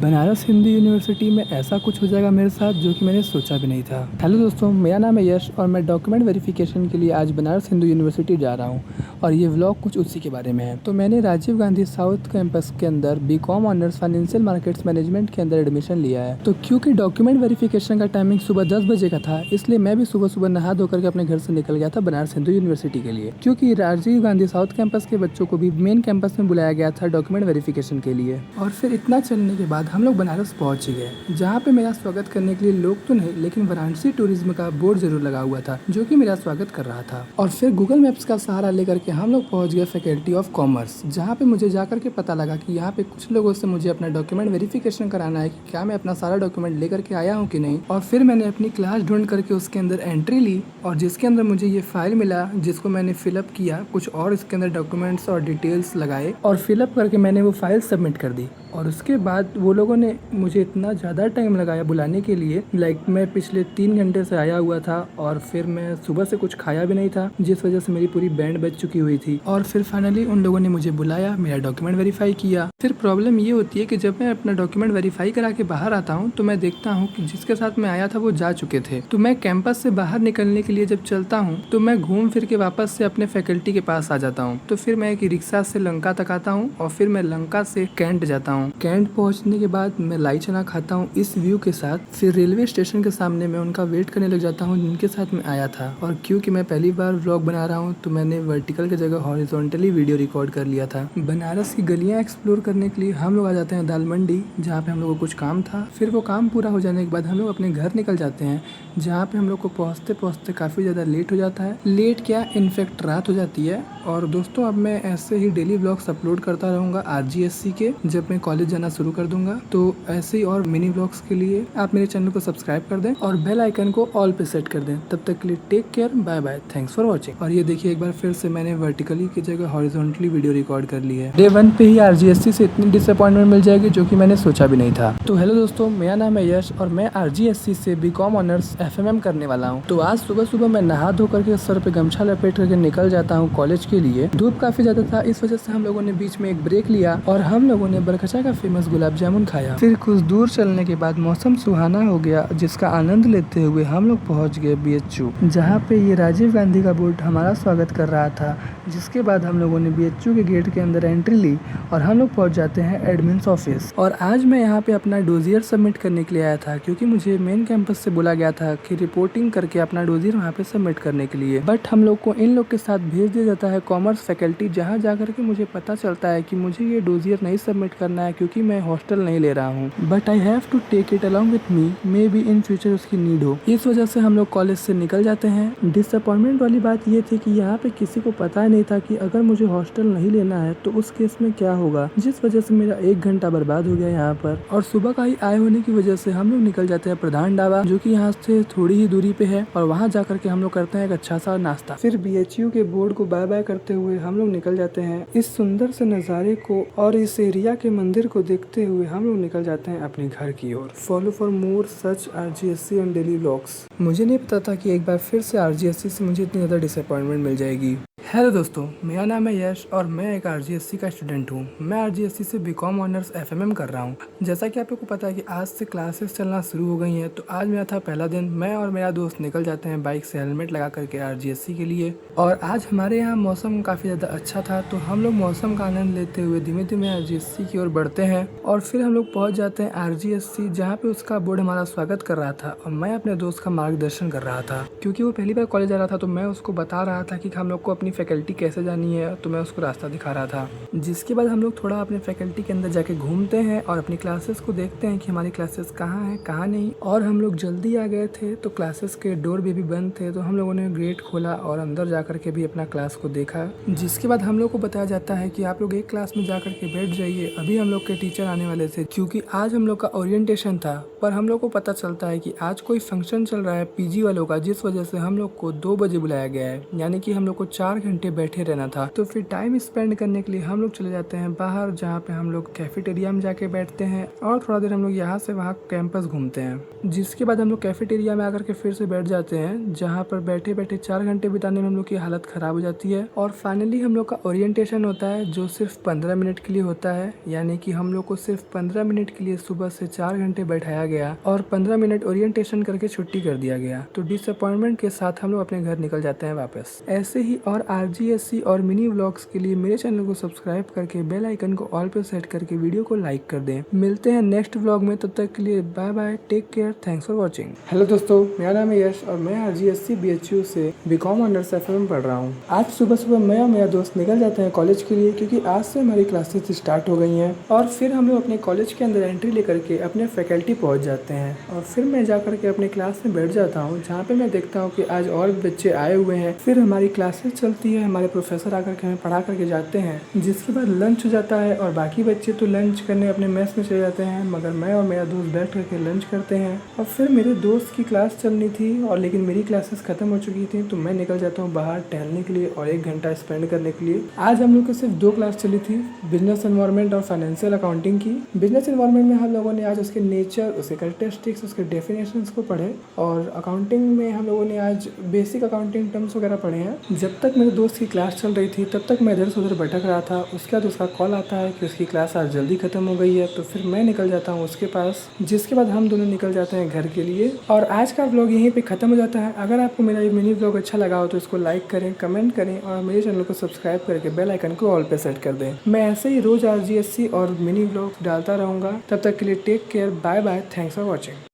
Banaras Hindu university में ऐसा कुछ हो जाएगा मेरे साथ जो कि मैंने सोचा भी नहीं था। हेलो दोस्तों, मेरा नाम है यश और मैं डॉक्यूमेंट वेरिफिकेशन के लिए आज बनारस हिंदू यूनिवर्सिटी जा रहा हूँ और ये व्लॉग कुछ उसी के बारे में है। तो मैंने राजीव गांधी साउथ कैंपस के अंदर BCom honours financial markets management के अंदर एडमिशन लिया है। तो क्योंकि डॉक्यूमेंट वेरिफिकेशन का टाइमिंग सुबह 10 बजे का था, इसलिए मैं भी सुबह सुबह नहा धोकर के अपने घर से निकल गया था बनारस हिंदू यूनिवर्सिटी के लिए, क्योंकि राजीव गांधी साउथ कैंपस के बच्चों को भी मेन कैंपस में बुलाया गया था डॉक्यूमेंट वेरिफिकेशन के लिए। और फिर इतना चलने के बाद हम लोग बनारस पहुंच गए, जहाँ पे मेरा स्वागत करने के लिए लोग तो नहीं लेकिन वाराणसी टूरिज्म का बोर्ड जरूर लगा हुआ था जो कि मेरा स्वागत कर रहा था। और फिर गूगल मैप्स का सहारा लेकर के हम लोग पहुंच गए फैकल्टी ऑफ कॉमर्स, जहाँ पे मुझे जाकर के पता लगा कि यहाँ पे कुछ लोगों से मुझे अपना डॉक्यूमेंट वेरिफिकेशन कराना है कि क्या मैं अपना सारा डॉक्यूमेंट लेकर के आया हूँ कि नहीं। और फिर मैंने अपनी क्लास ढूंढ करके उसके अंदर एंट्री ली और जिसके अंदर मुझे ये फाइल मिला जिसको मैंने फिलअप किया, कुछ और इसके अंदर डॉक्यूमेंट्स और डिटेल्स लगाए और फिलअप करके मैंने वो फाइल सबमिट कर दी। और उसके बाद वो लोगों ने मुझे इतना ज़्यादा टाइम लगाया बुलाने के लिए, मैं पिछले 3 घंटे से आया हुआ था और फिर मैं सुबह से कुछ खाया भी नहीं था, जिस वजह से मेरी पूरी बैंड बज चुकी हुई थी। और फिर फाइनली उन लोगों ने मुझे बुलाया, मेरा डॉक्यूमेंट वेरीफाई किया। फिर प्रॉब्लम ये होती है कि जब मैं अपना डॉक्यूमेंट वेरीफाई करा के बाहर आता हूँ तो मैं देखता हूँ कि जिसके साथ मैं आया था वो जा चुके थे। तो मैं कैंपस से बाहर निकलने के लिए जब चलता हूँ तो मैं घूम फिर के वापस से अपने फैकल्टी के पास आ जाता हूँ। तो फिर मैं एक रिक्शा से लंका तक आता हूँ और फिर मैं लंका से कैंट जाता हूँ। कैंट पहुंचने के बाद मैं लाई चना खाता हूँ इस व्यू के साथ। फिर रेलवे स्टेशन के सामने मैं उनका वेट करने लग जाता हूँ जिनके साथ मैं आया था। और क्योंकि मैं पहली बार व्लॉग बना रहा हूँ तो मैंने वर्टिकल की जगह हॉरिजॉन्टली वीडियो रिकॉर्ड कर लिया था। बनारस की गलियाँ एक्सप्लोर करने के लिए हम लोग आ जाते हैं दाल मंडी, जहाँ पे हम लोग को कुछ काम था। फिर वो काम पूरा हो जाने के बाद हम लोग अपने घर निकल जाते हैं, जहाँ पे हम लोग को पहुँचते पहुँचते काफ़ी ज़्यादा लेट हो जाता है। लेट क्या, इनफैक्ट रात हो जाती है। और दोस्तों अब मैं ऐसे ही डेली व्लॉग्स अपलोड करता रहूँगा RGSC के, जब मैं कॉलेज जाना शुरू कर दूंगा। तो ऐसे ही और मिनी व्लॉग्स के लिए आप मेरे चैनल को सब्सक्राइब कर दें और बेल आइकन को ऑल पे सेट कर दें। तब तक के लिए take care, bye bye, thanks for watching. और ये देखिए एक बार फिर से मैंने वर्टिकली की जगह हॉरिजॉन्टली वीडियो रिकॉर्ड कर ली है। डे 1 पे ही RGSC से इतनी डिसअपॉइंटमेंट मिल जाएगी जो कि मैंने सोचा भी नहीं था। तो हेलो दोस्तों, मेरा नाम है यश और मैं RGSC से बीकॉम ऑनर्स FMM करने वाला हूँ। तो आज सुबह सुबह मैं नहा धो करके सर पे गमछा लपेट करके निकल जाता हूँ कॉलेज के लिए। धूप काफी ज्यादा था, इस वजह से हम लोगों ने बीच में एक ब्रेक लिया और हम लोगों ने बरकचा का फेमस गुलाब जामुन खाया। फिर कुछ दूर चलने के बाद मौसम सुहाना हो गया, जिसका आनंद लेते हुए हम लोग पहुंच गए BHU, जहां पे ये राजीव गांधी का बोर्ड हमारा स्वागत कर रहा था। जिसके बाद हम लोगों ने BHU के गेट के अंदर एंट्री ली और हम लोग पहुंच जाते हैं एडमिन्स ऑफिस। और आज मैं यहाँ पे अपना डोजियर सबमिट करने के लिए आया था, क्योंकि मुझे मेन कैंपस से बोला गया था कि रिपोर्टिंग करके अपना डोजियर वहाँ पे सबमिट करने के लिए। बट हम लोग को इन लोग के साथ भेज दिया जाता है कॉमर्स फैकल्टी, जहाँ जाकर के मुझे पता चलता है कि मुझे ये डोजियर नहीं सबमिट करना है क्योंकि मैं हॉस्टल नहीं ले रहा हूँ। But I have to take it along with me, maybe in future उसकी नीड हो। इस वजह से हम लोग कॉलेज से निकल जाते हैं। डिसअपॉइंटमेंट वाली बात ये थी कि यहाँ पे किसी को पता नहीं था कि अगर मुझे हॉस्टल नहीं लेना है तो उस केस में क्या होगा, जिस वजह से मेरा 1 घंटा बर्बाद हो गया यहाँ पर। और सुबह का ही आए होने की वजह से हम लोग निकल जाते हैं प्रधान ढाबा, जो कि यहाँ से थोड़ी ही दूरी पे है, और वहाँ जाकर के हम लोग करते हैं एक अच्छा सा नाश्ता। फिर BHU के बोर्ड को बाय बाय करते हुए हम लोग निकल जाते हैं। इस सुंदर से नज़ारे को और इस एरिया के मंदिर को देखते हुए हम लोग निकल जाते हैं अपने घर की ओर। Follow for more such RGSC and daily vlogs. मुझे नहीं पता था कि एक बार फिर से RGSC से मुझे इतनी ज़्यादा डिसअपॉइंटमेंट मिल जाएगी। हेलो दोस्तों, मेरा नाम है यश और मैं एक RGSC का स्टूडेंट हूँ। मैं RGSC से बीकॉम ऑनर्स FMM कर रहा हूँ। जैसा कि आप लोग को पता है कि आज से क्लासेस चलना शुरू हो गई हैं, तो आज मेरा था पहला दिन। मैं और मेरा दोस्त निकल जाते हैं बाइक से हेलमेट लगा करके RGSC के लिए। और आज हमारे यहाँ मौसम काफ़ी ज़्यादा अच्छा था, तो हम लोग मौसम का आनंद लेते हुए धीमे धीमे RGSC की ओर बढ़ते हैं। और फिर हम लोग पहुँच जाते हैं RGSC, जहाँ पे उसका बोर्ड हमारा स्वागत कर रहा था और मैं अपने दोस्त का मार्गदर्शन कर रहा था, क्योंकि वो पहली बार कॉलेज जा रहा था। तो मैं उसको बता रहा था कि हम लोग को अपनी फैकल्टी कैसे जानी है, तो मैं उसको रास्ता दिखा रहा था। जिसके बाद हम लोग थोड़ा अपने फैकल्टी के अंदर जाके घूमते हैं और अपनी क्लासेस को देखते हैं कि हमारी क्लासेस कहाँ हैं कहाँ नहीं। और हम लोग जल्दी आ गए थे तो क्लासेस के डोर भी बंद थे, तो हम लोगों ने गेट खोला और अंदर जाकर के भी अपना क्लास को देखा। जिसके बाद हम लोग को बताया जाता है कि आप लोग एक क्लास में जाकर के बैठ जाइए, अभी हम लोग के टीचर आने वाले थे, क्योंकि आज हम लोग का ओरिएंटेशन था। पर हम लोग को पता चलता है कि आज कोई फंक्शन चल रहा है PG वालों का, जिस वजह से हम लोग को 2 बजे बुलाया गया है, यानी कि हम लोग को 4 घंटे बैठे रहना था। तो फिर टाइम स्पेंड करने के लिए हम लोग चले जाते हैं बाहर, जहाँ पे हम लोग कैफेटेरिया में जाके बैठते हैं और थोड़ा देर हम लोग यहाँ से वहाँ कैंपस घूमते हैं। जिसके बाद हम लोग कैफेटेरिया में आकर के फिर से बैठ जाते हैं, जहाँ पर बैठे बैठे 4 घंटे बिताने में हम लोग की हालत ख़राब हो जाती है। और फाइनली हम लोग का ओरिएंटेशन होता है, जो सिर्फ 15 मिनट के लिए होता है। यानी कि हम लोग को सिर्फ 15 मिनट के लिए सुबह से 4 घंटे बैठाया गया और 15 मिनट ओरिएंटेशन करके छुट्टी कर दिया गया। तो डिसअपॉइंटमेंट के साथ हम लोग अपने घर निकल जाते हैं वापस। ऐसे ही और RGSC और मिनी व्लॉग्स के लिए मेरे चैनल को सब्सक्राइब करके बेल आइकन को ऑल पे सेट करके वीडियो को लाइक कर दें। मिलते हैं नेक्स्ट व्लॉग में, तब तक के लिए bye bye, take care, thanks for watching. Hello दोस्तों, मेरा नाम है यश और मैं RGSC BHU से BCom ऑनर्स FM में पढ़ रहा हूँ। आज सुबह सुबह मैं और मेरा दोस्त निकल जाते हैं कॉलेज के लिए, क्योंकि आज से हमारी क्लासेस स्टार्ट हो गई हैं। और फिर हम लोग अपने कॉलेज के अंदर एंट्री लेकर के अपने फैकल्टी पहुँच जाते हैं और फिर मैं जा करके अपने क्लास में बैठ जाता हूँ, जहाँ पे मैं देखता हूँ कि आज और बच्चे आए हुए हैं। फिर हमारी क्लासेस चलती है, हमारे प्रोफेसर आकर के हमें पढ़ा करके जाते हैं। जिसके बाद लंच हो जाता है और बाकी बच्चे तो लंच करने अपने मेस में चले जाते हैं, मगर मैं और मेरा दोस्त बैठ करके लंच करते हैं। और फिर मेरे दोस्त की क्लास चलनी थी और लेकिन मेरी क्लासेस खत्म हो चुकी थी, तो मैं निकल जाता हूँ बाहर टहलने के लिए और 1 घंटा स्पेंड करने के लिए। आज हम लोग को सिर्फ 2 क्लास चली थी, बिजनेस एनवायरनमेंट और फाइनेंशियल अकाउंटिंग की। बिजनेस एनवायरनमेंट में हम लोगों ने आज उसके नेचर, उसके कैरेक्टरिस्टिक्स, उसके डेफिनेशंस को पढ़े और अकाउंटिंग में हम लोगों ने आज बेसिक अकाउंटिंग टर्म्स वगैरह पढ़े हैं। जब तक मेरे दोस्त की क्लास चल रही थी तब तक मैं इधर से उधर भटक रहा था। उसके बाद उसका कॉल आता है कि उसकी क्लास आज जल्दी खत्म हो गई है, तो फिर मैं निकल जाता हूँ उसके पास। जिसके बाद हम दोनों निकल जाते हैं घर के लिए और आज का व्लॉग यहीं पे ख़त्म हो जाता है। अगर आपको मेरा ये मिनी व्लॉग अच्छा लगा हो तो इसको लाइक करें, कमेंट करें और मेरे चैनल को सब्सक्राइब करके बेल आइकन को ऑल पे सेट कर दें। मैं ऐसे ही रोज़ RGSC और मिनी व्लॉग डालता रहूँगा। तब तक के लिए take care, bye bye, thanks for watching.